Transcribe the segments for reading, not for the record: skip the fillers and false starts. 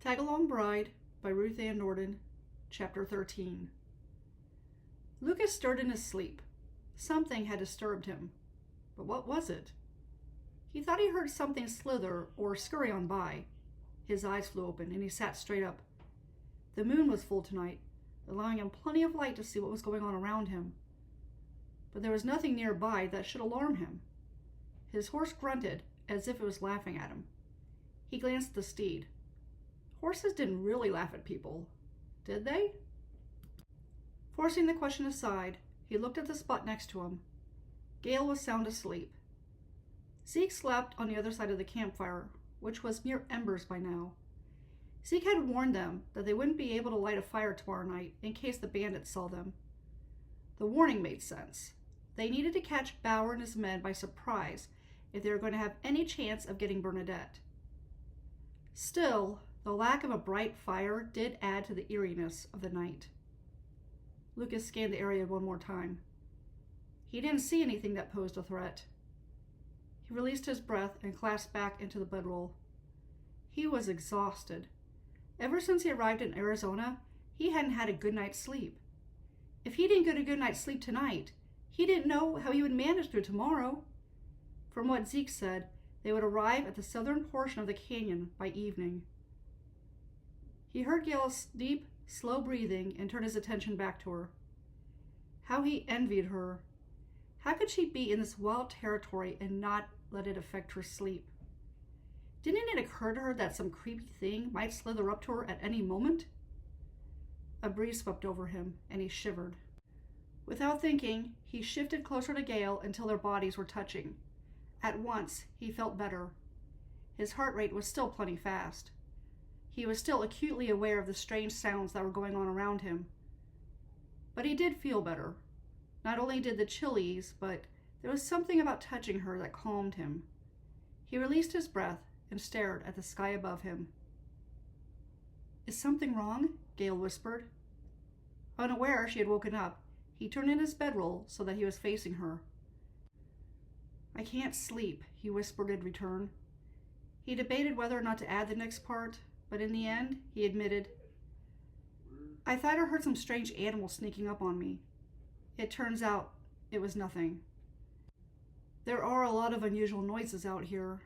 Tagalong Bride by Ruth Ann Nordin, Chapter 13. Lucas stirred in his sleep. Something had disturbed him. But what was it? He thought he heard something slither or scurry on by. His eyes flew open, and he sat straight up. The moon was full tonight, allowing him plenty of light to see what was going on around him. But there was nothing nearby that should alarm him. His horse grunted, as if it was laughing at him. He glanced at the steed. Horses didn't really laugh at people, did they? Forcing the question aside, he looked at the spot next to him. Gale was sound asleep. Zeke slept on the other side of the campfire, which was mere embers by now. Zeke had warned them that they wouldn't be able to light a fire tomorrow night in case the bandits saw them. The warning made sense. They needed to catch Bauer and his men by surprise if they were going to have any chance of getting Bernadette. Still, the lack of a bright fire did add to the eeriness of the night. Lucas scanned the area one more time. He didn't see anything that posed a threat. He released his breath and collapsed back into the bedroll. He was exhausted. Ever since he arrived in Arizona, he hadn't had a good night's sleep. If he didn't get a good night's sleep tonight, he didn't know how he would manage through tomorrow. From what Zeke said, they would arrive at the southern portion of the canyon by evening. He heard Gale's deep, slow breathing and turned his attention back to her. How he envied her. How could she be in this wild territory and not let it affect her sleep? Didn't it occur to her that some creepy thing might slither up to her at any moment? A breeze swept over him, and he shivered. Without thinking, he shifted closer to Gale until their bodies were touching. At once, he felt better. His heart rate was still plenty fast. He was still acutely aware of the strange sounds that were going on around him. But he did feel better. Not only did the chill ease, but there was something about touching her that calmed him. He released his breath and stared at the sky above him. "Is something wrong?" Gale whispered. Unaware she had woken up, he turned in his bedroll so that he was facing her. "I can't sleep," he whispered in return. He debated whether or not to add the next part, but in the end, he admitted, "I thought I heard some strange animal sneaking up on me. It turns out it was nothing. There are a lot of unusual noises out here."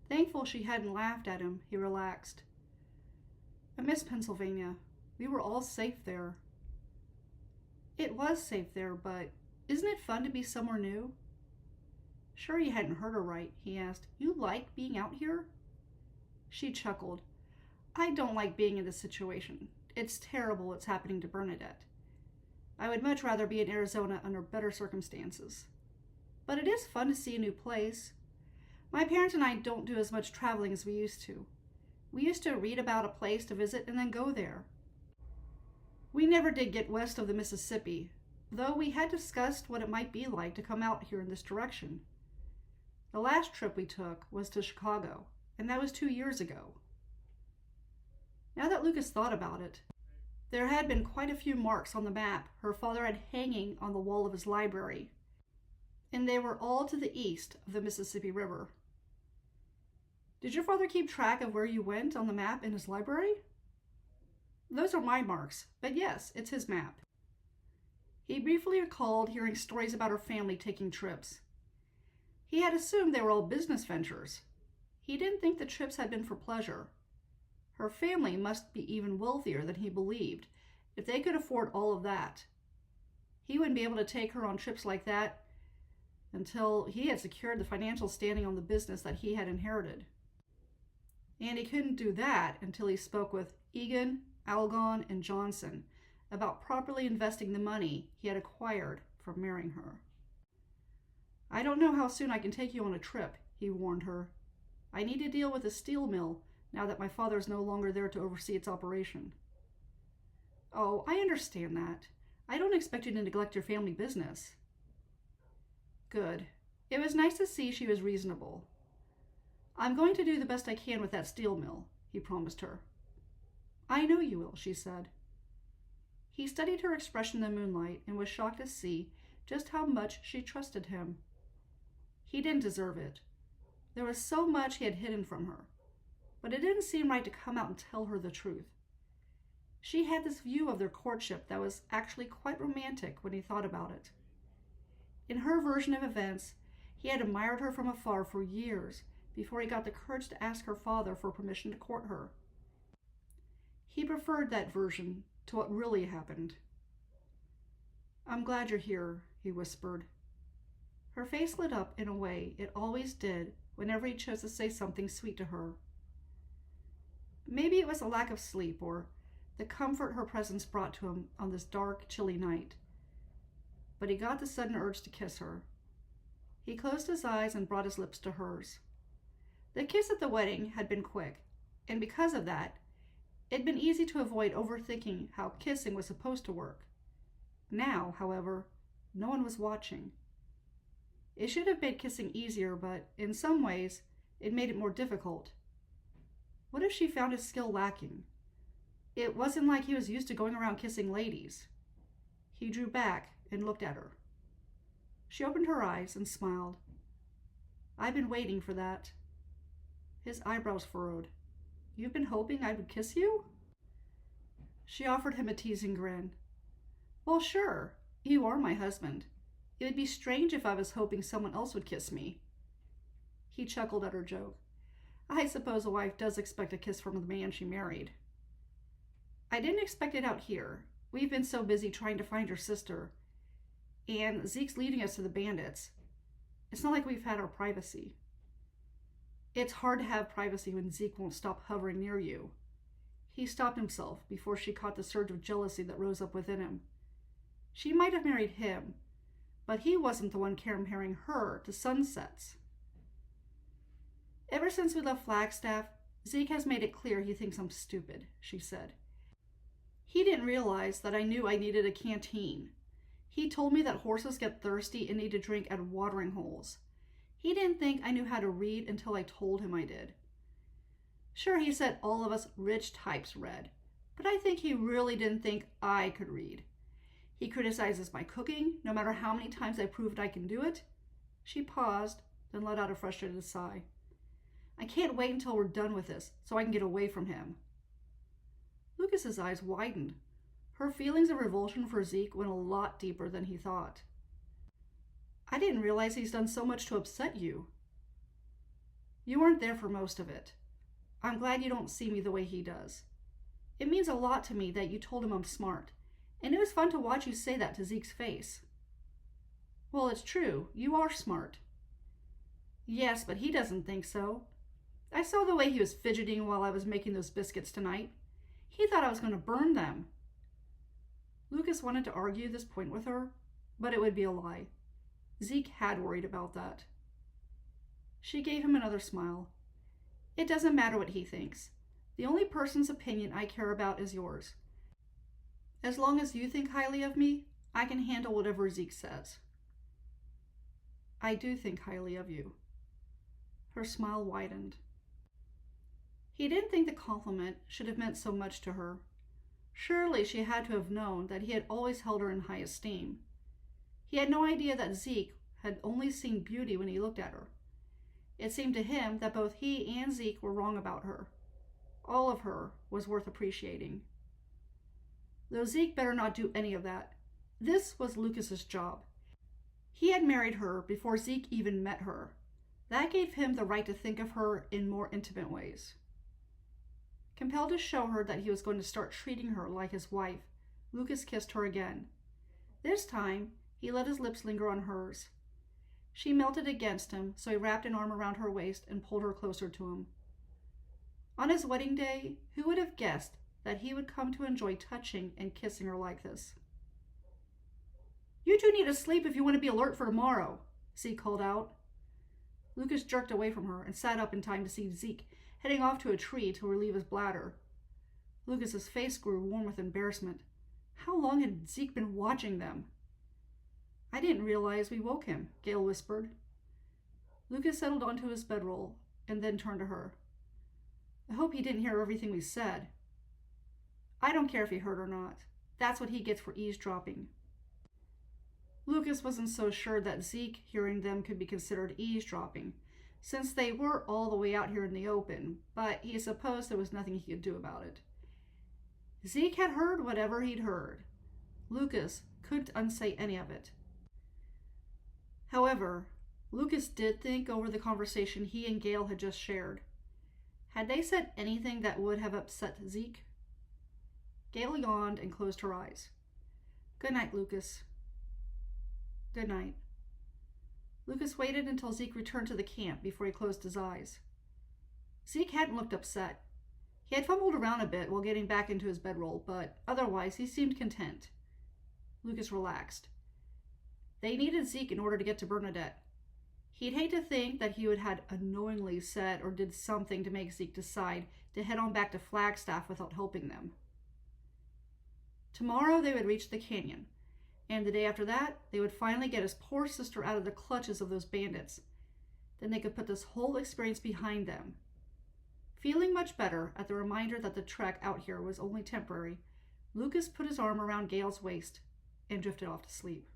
Thankful she hadn't laughed at him, he relaxed. "I miss Pennsylvania. We were all safe there." It was safe there, but isn't it fun to be somewhere new? Sure he hadn't heard her right, he asked. "You like being out here?" She chuckled. "I don't like being in this situation. It's terrible what's happening to Bernadette. I would much rather be in Arizona under better circumstances. But it is fun to see a new place. My parents and I don't do as much traveling as we used to. We used to read about a place to visit and then go there. We never did get west of the Mississippi, though we had discussed what it might be like to come out here in this direction. The last trip we took was to Chicago, and that was 2 years ago." Now that Lucas thought about it, there had been quite a few marks on the map her father had hanging on the wall of his library, and they were all to the east of the Mississippi River. "Did your father keep track of where you went on the map in his library?" "Those are my marks, but yes, it's his map." He briefly recalled hearing stories about her family taking trips. He had assumed they were all business ventures. He didn't think the trips had been for pleasure. Her family must be even wealthier than he believed, if they could afford all of that. He wouldn't be able to take her on trips like that until he had secured the financial standing on the business that he had inherited. And he couldn't do that until he spoke with Egan, Algon, and Johnson about properly investing the money he had acquired from marrying her. "I don't know how soon I can take you on a trip," he warned her. "I need to deal with a steel mill now that my father is no longer there to oversee its operation." "Oh, I understand that. I don't expect you to neglect your family business." Good. It was nice to see she was reasonable. "I'm going to do the best I can with that steel mill," he promised her. "I know you will," she said. He studied her expression in the moonlight and was shocked to see just how much she trusted him. He didn't deserve it. There was so much he had hidden from her, but it didn't seem right to come out and tell her the truth. She had this view of their courtship that was actually quite romantic when he thought about it. In her version of events, he had admired her from afar for years before he got the courage to ask her father for permission to court her. He preferred that version to what really happened. "I'm glad you're here," he whispered. Her face lit up in a way it always did whenever he chose to say something sweet to her. Maybe it was a lack of sleep or the comfort her presence brought to him on this dark, chilly night. But he got the sudden urge to kiss her. He closed his eyes and brought his lips to hers. The kiss at the wedding had been quick, and because of that, it'd been easy to avoid overthinking how kissing was supposed to work. Now, however, no one was watching. It should have made kissing easier, but in some ways, it made it more difficult. What if she found his skill lacking? It wasn't like he was used to going around kissing ladies. He drew back and looked at her. She opened her eyes and smiled. "I've been waiting for that." His eyebrows furrowed. "You've been hoping I would kiss you?" She offered him a teasing grin. "Well, sure. You are my husband. It would be strange if I was hoping someone else would kiss me." He chuckled at her joke. "I suppose a wife does expect a kiss from the man she married." "I didn't expect it out here. We've been so busy trying to find your sister. And Zeke's leading us to the bandits. It's not like we've had our privacy." "It's hard to have privacy when Zeke won't stop hovering near you." He stopped himself before she caught the surge of jealousy that rose up within him. She might have married him, but he wasn't the one comparing her to sunsets. "Ever since we left Flagstaff, Zeke has made it clear he thinks I'm stupid," she said. "He didn't realize that I knew I needed a canteen. He told me that horses get thirsty and need to drink at watering holes. He didn't think I knew how to read until I told him I did. Sure, he said all of us rich types read, but I think he really didn't think I could read. He criticizes my cooking, no matter how many times I proved I can do it." She paused, then let out a frustrated sigh. "I can't wait until we're done with this, so I can get away from him." Lucas's eyes widened. Her feelings of revulsion for Zeke went a lot deeper than he thought. "I didn't realize he's done so much to upset you." "You weren't there for most of it. I'm glad you don't see me the way he does. It means a lot to me that you told him I'm smart, and it was fun to watch you say that to Zeke's face." "Well, it's true. You are smart." "Yes, but he doesn't think so. I saw the way he was fidgeting while I was making those biscuits tonight. He thought I was going to burn them." Lucas wanted to argue this point with her, but it would be a lie. Zeke had worried about that. She gave him another smile. "It doesn't matter what he thinks. The only person's opinion I care about is yours. As long as you think highly of me, I can handle whatever Zeke says." "I do think highly of you." Her smile widened. He didn't think the compliment should have meant so much to her. Surely she had to have known that he had always held her in high esteem. He had no idea that Zeke had only seen beauty when he looked at her. It seemed to him that both he and Zeke were wrong about her. All of her was worth appreciating. Though Zeke better not do any of that. This was Lucas's job. He had married her before Zeke even met her. That gave him the right to think of her in more intimate ways. Compelled to show her that he was going to start treating her like his wife, Lucas kissed her again. This time, he let his lips linger on hers. She melted against him, so he wrapped an arm around her waist and pulled her closer to him. On his wedding day, who would have guessed that he would come to enjoy touching and kissing her like this? "You two need to sleep if you want to be alert for tomorrow," Zeke called out. Lucas jerked away from her and sat up in time to see Zeke heading off to a tree to relieve his bladder. Lucas's face grew warm with embarrassment. How long had Zeke been watching them? "I didn't realize we woke him," Gail whispered. Lucas settled onto his bedroll and then turned to her. "I hope he didn't hear everything we said." "I don't care if he heard or not. That's what he gets for eavesdropping." Lucas wasn't so sure that Zeke hearing them could be considered eavesdropping, since they were all the way out here in the open, but he supposed there was nothing he could do about it. Zeke had heard whatever he'd heard. Lucas couldn't unsay any of it. However, Lucas did think over the conversation he and Gail had just shared. Had they said anything that would have upset Zeke? Gail yawned and closed her eyes. Good night, Lucas. Good night. Lucas waited until Zeke returned to the camp before he closed his eyes. Zeke hadn't looked upset. He had fumbled around a bit while getting back into his bedroll, but otherwise he seemed content. Lucas relaxed. They needed Zeke in order to get to Bernadette. He'd hate to think that he had unknowingly said or did something to make Zeke decide to head on back to Flagstaff without helping them. Tomorrow they would reach the canyon, and the day after that, they would finally get his poor sister out of the clutches of those bandits. Then they could put this whole experience behind them. Feeling much better at the reminder that the trek out here was only temporary, Lucas put his arm around Gail's waist and drifted off to sleep.